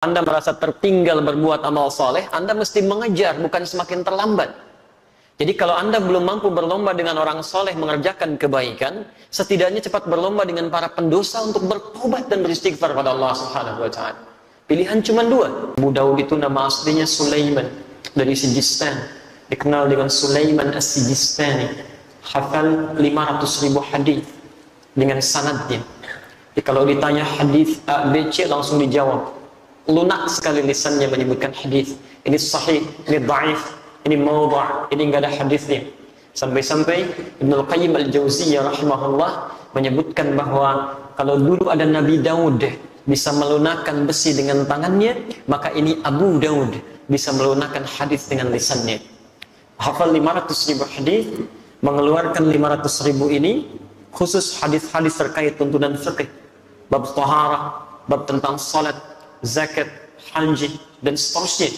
Anda merasa tertinggal berbuat amal soleh, Anda mesti mengejar, bukan semakin terlambat. Jadi kalau Anda belum mampu berlomba dengan orang soleh mengerjakan kebaikan, setidaknya cepat berlomba dengan para pendosa untuk bertobat dan beristighfar pada Allah Subhanahu wa Ta'ala. Pilihan cuma dua. Abu Daud itu nama aslinya Sulaiman dari Sijistan, dikenal dengan Sulaiman As-Sijistani. Hafal 500.000 hadis dengan sanadnya. Jadi kalau ditanya hadis A, B, C langsung dijawab. Lunak sekali lisannya menyebutkan hadis. Ini sahih, ini dhaif, ini maudhu', ini enggak ada hadisnya. Sampai-sampai Ibnu Qayyim Al-Jauziyah rahimahullah menyebutkan bahwa kalau dulu ada Nabi Daud bisa melunakkan besi dengan tangannya, maka ini Abu Daud bisa melunakkan hadis dengan lisannya. Hafal 500.000 hadis, mengeluarkan 500.000 ini khusus hadis-hadis terkait tuntunan fikih, bab taharah, bab tentang salat, zakat, haji, dan seterusnya.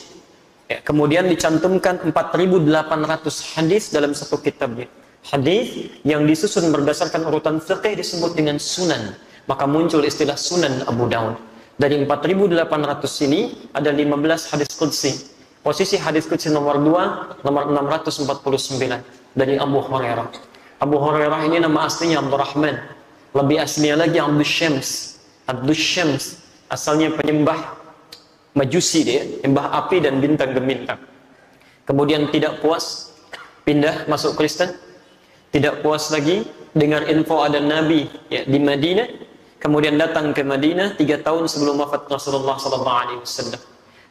Ya, kemudian dicantumkan 4.800 hadis dalam satu kitabnya. Hadis yang disusun berdasarkan urutan fikih disebut dengan sunan. Maka muncul istilah Sunan Abu Daud. Dari 4.800 ini ada 15 hadis qudsi. Posisi hadis qudsi nomor 2, nomor 649 dari Abu Hurairah. Abu Hurairah ini nama aslinya Abdurrahman. Lebih aslinya lagi Abdus Syams. Abdus Syams asalnya penyembah Majusi, dia penyembah api dan bintang gemintang. Kemudian tidak puas, pindah masuk Kristen. Tidak puas lagi dengar info ada Nabi ya, di Madinah. Kemudian datang ke Madinah 3 tahun sebelum wafat Rasulullah SAW.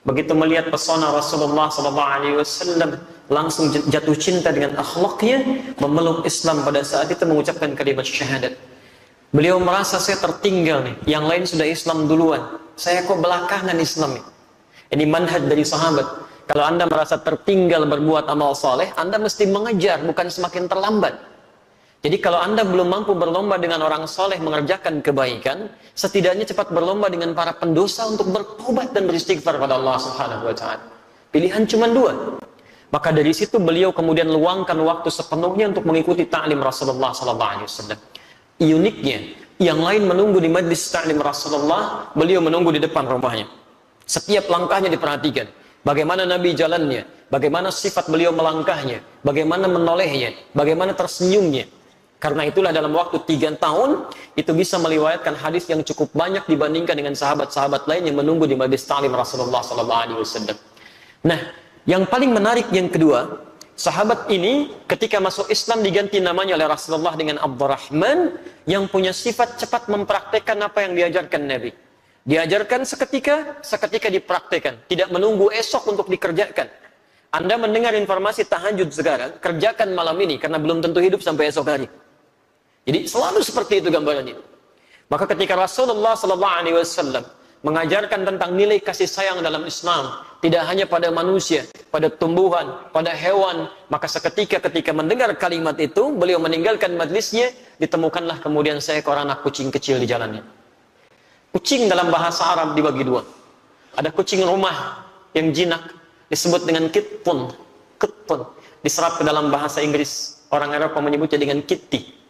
Begitu melihat pesona Rasulullah SAW, langsung jatuh cinta dengan akhlaknya, memeluk Islam pada saat itu, mengucapkan kalimat syahadat. Beliau merasa, saya tertinggal nih, yang lain sudah Islam duluan, saya kok belakangan Islam. Ini manhaj dari sahabat. Kalau Anda merasa tertinggal berbuat amal soleh, Anda mesti mengejar, bukan semakin terlambat. Jadi kalau Anda belum mampu berlomba dengan orang soleh mengerjakan kebaikan, setidaknya cepat berlomba dengan para pendosa untuk bertobat dan beristighfar pada Allah Subhanahu wa Ta'ala. Pilihan cuma dua. Maka dari situ beliau kemudian luangkan waktu sepenuhnya untuk mengikuti ta'lim Rasulullah SAW. Uniknya, yang lain menunggu di majlis ta'lim Rasulullah, beliau menunggu di depan rumahnya. Setiap langkahnya diperhatikan. Bagaimana Nabi jalannya, bagaimana sifat beliau melangkahnya, bagaimana menolehnya, bagaimana tersenyumnya. Karena itulah dalam waktu 3 tahun itu bisa meriwayatkan hadis yang cukup banyak dibandingkan dengan sahabat-sahabat lain yang menunggu di majlis ta'lim Rasulullah SAW. Nah, yang paling menarik yang kedua, sahabat ini ketika masuk Islam diganti namanya oleh Rasulullah dengan Abdurrahman, yang punya sifat cepat mempraktekkan apa yang diajarkan Nabi. Diajarkan seketika dipraktekkan, tidak menunggu esok untuk dikerjakan. Anda mendengar informasi tahajud sekarang, kerjakan malam ini karena belum tentu hidup sampai esok hari. Jadi selalu seperti itu gambarannya. Maka ketika Rasulullah SAW mengajarkan tentang nilai kasih sayang dalam Islam, tidak hanya pada manusia, pada tumbuhan, pada hewan, maka seketika ketika mendengar kalimat itu, beliau meninggalkan majlisnya, ditemukanlah kemudian seekor anak kucing kecil di jalannya. Kucing dalam bahasa Arab dibagi dua. Ada kucing rumah yang jinak, disebut dengan kitpun. Diserap ke dalam bahasa Inggris. Orang Arab menyebutnya dengan kitty.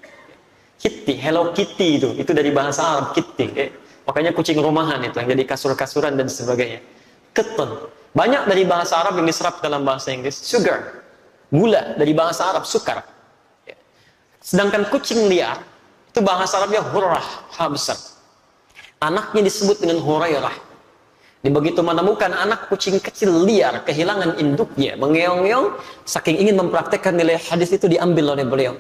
Kitty, Hello Kitty itu dari bahasa Arab Kitty. Makanya kucing rumahan itu yang jadi kasur-kasuran dan sebagainya. Keton, banyak dari bahasa Arab yang diserap dalam bahasa Inggris. Sugar, gula dari bahasa Arab sukar. Sedangkan kucing liar itu bahasa Arabnya hurrah, ha besar. Anaknya disebut dengan Hurairah. Begitu menemukan anak kucing kecil liar kehilangan induknya, mengeong-ngeong, saking ingin mempraktekkan nilai hadis itu diambil oleh beliau.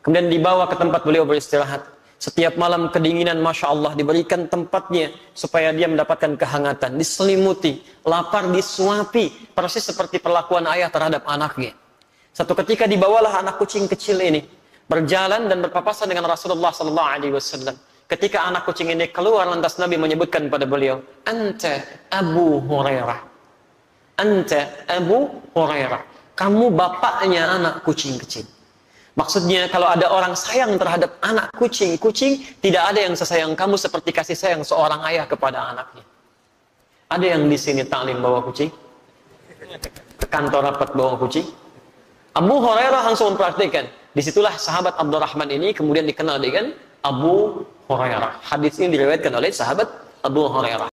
Kemudian dibawa ke tempat beliau beristirahat. Setiap malam kedinginan, Masya Allah, diberikan tempatnya supaya dia mendapatkan kehangatan. Diselimuti, lapar disuapi. Persis seperti perlakuan ayah terhadap anaknya. Satu ketika dibawalah anak kucing kecil ini berjalan dan berpapasan dengan Rasulullah SAW. Ketika anak kucing ini keluar, lantas Nabi menyebutkan pada beliau, Anta Abu Hurairah. Anta Abu Hurairah. Kamu bapaknya anak kucing kecil. Maksudnya kalau ada orang sayang terhadap anak kucing, tidak ada yang sesayang kamu seperti kasih sayang seorang ayah kepada anaknya. Ada yang di sini taklim bawa kucing? Ke kantor rapat bawa kucing? Abu Hurairah langsung mempraktikkan. Disitulah sahabat Abdurrahman ini kemudian dikenal dengan Abu Hurairah. Hadis ini diriwayatkan oleh sahabat Abu Hurairah.